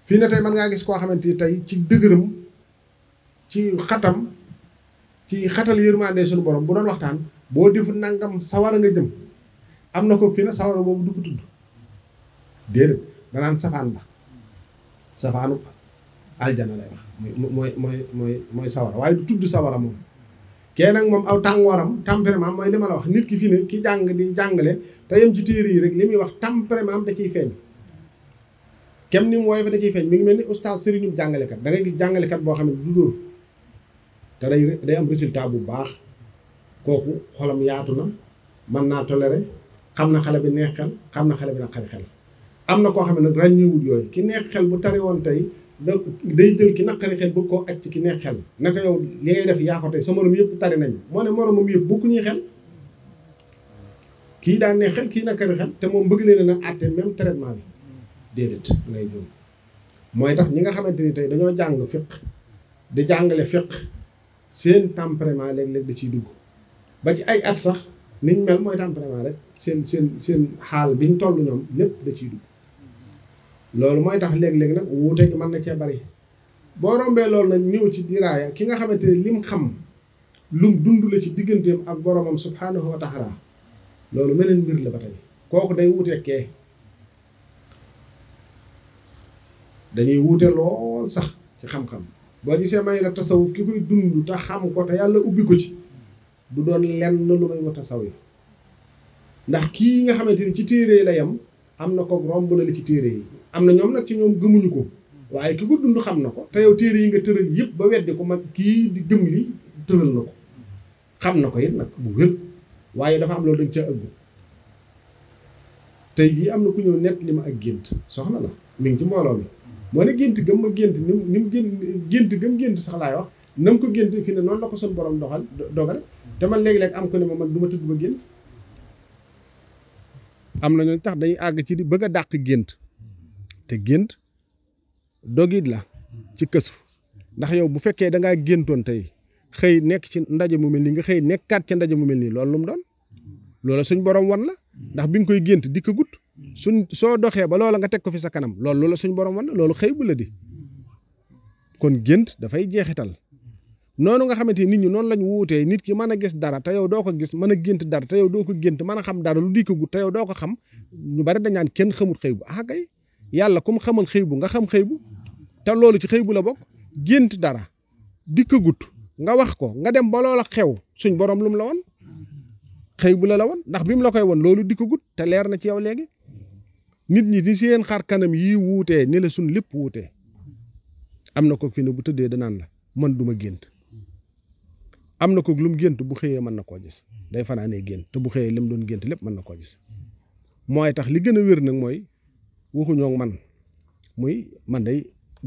fii ne tey mën ngaa gis koo xamante ni tey ci dëgëram ci xatam ci xatal yërmande suñu borom bu doon waxtaan boo deful nangam sawara nga jëm am na ko fii ne sawara boobu du ko tudd déedéet danaan safaan ba safaanu aljana lay wax mooy sawara waaye du tudd sawara moom kee nag moom aw tàngooram tempérament mooy li ma la wax nit ki fii ne ki jàng di jàngale te yem ci téere yi rek li muy wax tempérament da ciy feeñ kem ni mu wooye fa da ciy feeñ mi ngi mel ni oustaz sëriñu jàngalekat da ngay gis jàngalekat boo xam ne du dóor te day am résultat bu baax kooku xolam yaatu na mën naa toléré xam na xale bi neex xel xam na xale bi naqari xel am na koo xam ne nag ràññeewul yooyu ki neex xel bu tari woon tey day jël ki naqari xel bëgg koo aj ci ki neex xel naka yow li ngay def yaa ko tey sa morom yëpp tari nañ moo ne moromam yëpp bokku ñuy xel kii daa neex xel kii naqari xel te moom bëgg leen a àtte même traitement bi déedéet ngay jum mooy tax ñi nga xamante ni tey dañoo jàng fiq di jàngale fiq seen tempérament léeg-léeg da ciy dugg ba ci ay at sax niñ mel mooy tempérament rek seen xaal biñ toll ñoom lépp da ciy dugg loolu mooy tax léeg-léeg nag wuute gi mën na cee bari boo rombee loolu nag ñëw ci diraaya ki nga xamante ni lim xam lum dund la ci digganteem ak boromam subhanahu wa taala loolu meneen mbir la ba tey kooku day wuute kee dañuy wuute lool sax ci xam-xam boo gisee may la tasawuf ki koy dund te xam ko te yàlla ubbi ko ci du doon lenn lu may mu tasawuf ndax kii nga xamante ni ci téere la yam am na ko romb na li ci téere yi am na ñoom nag ci ñoom gëmuñu ko waaye ki ko dund xam na ko te yow téere yi nga tëral yëpp ba weddi ko man kii di gëm li tëral na ko xam na ko it nag bu wér waaye dafa am loolu dañ ca ëggu tey jii am na ku ñëw nett li ma ak gént soxna la mi ngi ci mbooloo mi moo ne gént gëm ma gént ni mu gént gëm gént sax laay wax na mu ko gént fi ne noonu la ko sun borom dogal te man léegi-léeg am ko ne ma man du ma tëdd ba gént am na ñooñu tax dañuy àgg ci di bëgg a dàq gént te gént dogit la ci kës ndax yow bu fekkee da ngaa géntoon tey xëy nekk ci ndaje mu mel nii nga xëy nekkaat ci ndaje mu mel nii loolu lu mu doon loola suñ borom wan la ndax bi nga koy gént di ko gut soo doxee ba loola nga teg ko fi sa kanam loolu la suñ borom wan la loolu xëy bu la di kon gént dafay jeexital noonu nga xamante ni nit ñi noonu lañ wuutee nit ki mën a gis dara te yow doo ko gis mën a gént dara te yow doo ko gént mën a xam dara lu di ko gut te yow doo ko xam ñu bari dañ naan kenn xamul xëy bu ah kay yàlla comme xamal xëy bu nga xam xëy bu te loolu ci xëy bu la bokk gént dara di ko gut nga wax ko nga dem ba loola xew suñ borom lu mu la woon xëy bu la woon ndax bi mu la koy woon loolu di ko gut te leer na ci yow léegi nit ñi di seen xar kanam yii wuutee ni la suñ lépp wuutee am na ko fi ne bu tëddee danaan la man duma gént am na ko lu mu gént bu xëyee mën na koo gis day fanaanee gént te bu xëyee lim doon gént lépp mën na koo gis mooy tax li gën a wér nag mooy waxuñoo man muy man day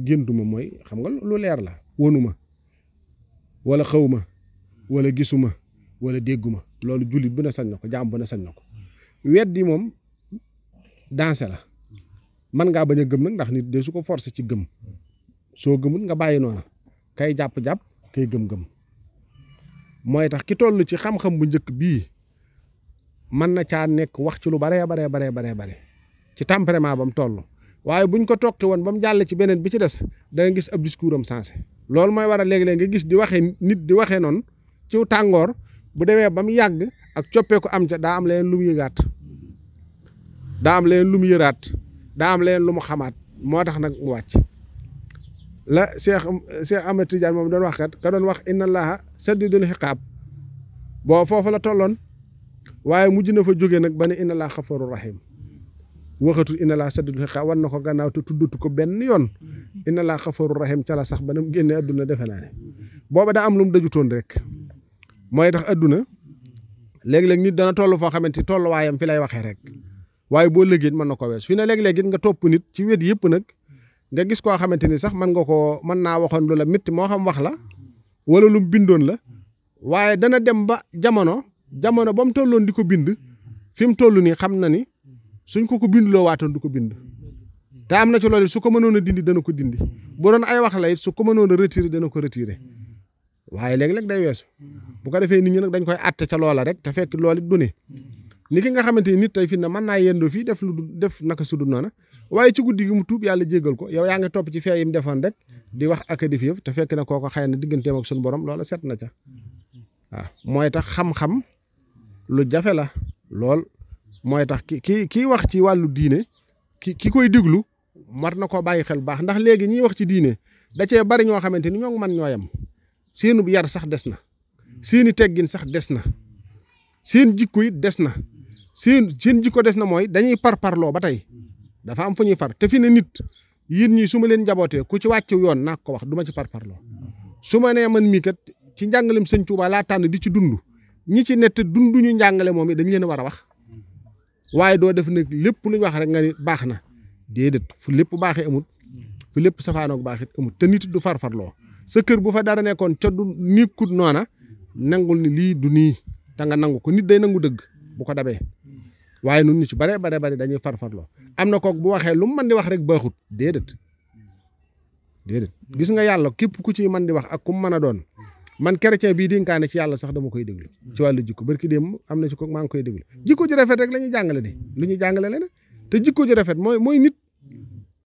géntuma mooy xam nga lu leer la wonuma wala xawma wala gisuma wala dégguma loolu jullit bu ne sañ na ko jaam bu ne sañ na ko weddi moom danse la man ngaa bañ a gëm nag ndax nit de su ko forcé ci gëm soo gëmul nga bàyyi noona kay jàpp-jàpp kay gëm-gëm mooy tax ki toll ci xam-xam bu njëkk bii mën na caa nekk wax ci lu bare ci tempérament ba mu toll waaye buñ ko toqi woon ba mu jàll ci beneen bi ci des da nga gis ab discours am sensé loolu mooy waral léegi-léeg nga gis di waxee nit di waxee noonu ci tàngoor bu demee ba mu yàgg ak coppeeku am ca daa am leen lu mu yëgaat daa am leen lu mu yëraat daa am leen lu mu xamaat moo tax nag mu wàcc la Cheikh Ahmed Tidiane moom doon wax kat ka doon wax inna allaha sadidul xiqaab boo foofu la tolloon waaye mujj na fa jógee nag ba ne inna allaha xafaru rahim waxatul inna allaha sadidul xiqaab war na ko gannaaw te tuddatu ko benn yoon inna allaha xafaru rahim ca la sax ba na mu génnee adduna defe naa ne booba daa am lu mu dajutoon rek mooy tax adduna léeg-léeg nit dana toll foo xamante ni tolluwaayam fi lay waxee rek waaye boo lëgee mën na ko wees fi ne léeg-léeg nga topp nit ci wet yëpp nag nga gis koo xamante ni sax mën naa waxoon lu la métti moo xam wax la wala lu mu bindoon la waaye dana dem ba jamono ba mu tolloon di ko bind fi mu toll nii xam na ni suñ ko bindloo waatoon du ko bind te am na ci loolu su ko mënoon a dindi dana ko dindi bu doon ay wax la it su ko mënoon a retiré dana ko retiré waaye léeg-léeg day weesu bu ko defee nit ñi nag dañ koy àtte ca loola rek te fekk loolu it du ne ni ki nga xamante ni nit tey fi ne mën naa yendoo fii def naka su dul noona waaye ci guddi gi mu tuub yàlla jéggal ko yow yaa ngi topp ci fee yi mu defoon rek di wax ak di fi yëf te fekk na kooko xëy na digganteem ak suñu borom loola set na ca waaw mooy tax xam-xam lu jafe la lool mooy tax kii wax ci wàllu diine ki koy diglu war na koo bàyyi xel bu baax ndax léegi ñiy wax ci diine da cee bari ñoo xamante ni ñoo man ñooyam seenu yar sax des na seeni teggin sax des na seen jikko it des na seen jikko des na mooy dañuy parparloo ba tey dafa am fu ñuy far te fi ne nit yéen ñi su ma leen njabootee ku ci wàcc yoon naa ko wax du ma ci parparloo su ma nee man mii kat ci njàngalem sëñ Tuubaa laa tànn di ci dund ñi ci nett dunduñu njàngale moom it dañ leen a war a wax waaye doo def nag lépp lu ñu wax rek nga ni baax na déedéet fu lépp baaxee amut fu lépp safaanoog baaxit amut te nit du farfarloo sa kër bu fa dara nekkoon ca du nikkut noona nangul ni lii du nii te nga nangu ko nit day nangu dëgg bu ko dabee waaye nun ñu ci bare dañuy farfarloo am na kook bu waxee lu mu mën di wax rek baaxut déedéet gis nga yàlla képp ku ci mën di wax ak ku mu mën a doon man chrétien bii dénkaane ci yàlla sax dama koy déglu ci wàllu jikko barki dem am na ci ko maa ngi koy déglu jikko ji rafet rek la ñuy jàngale di lu ñuy jàngale leneen te jikko ji rafet mooy nit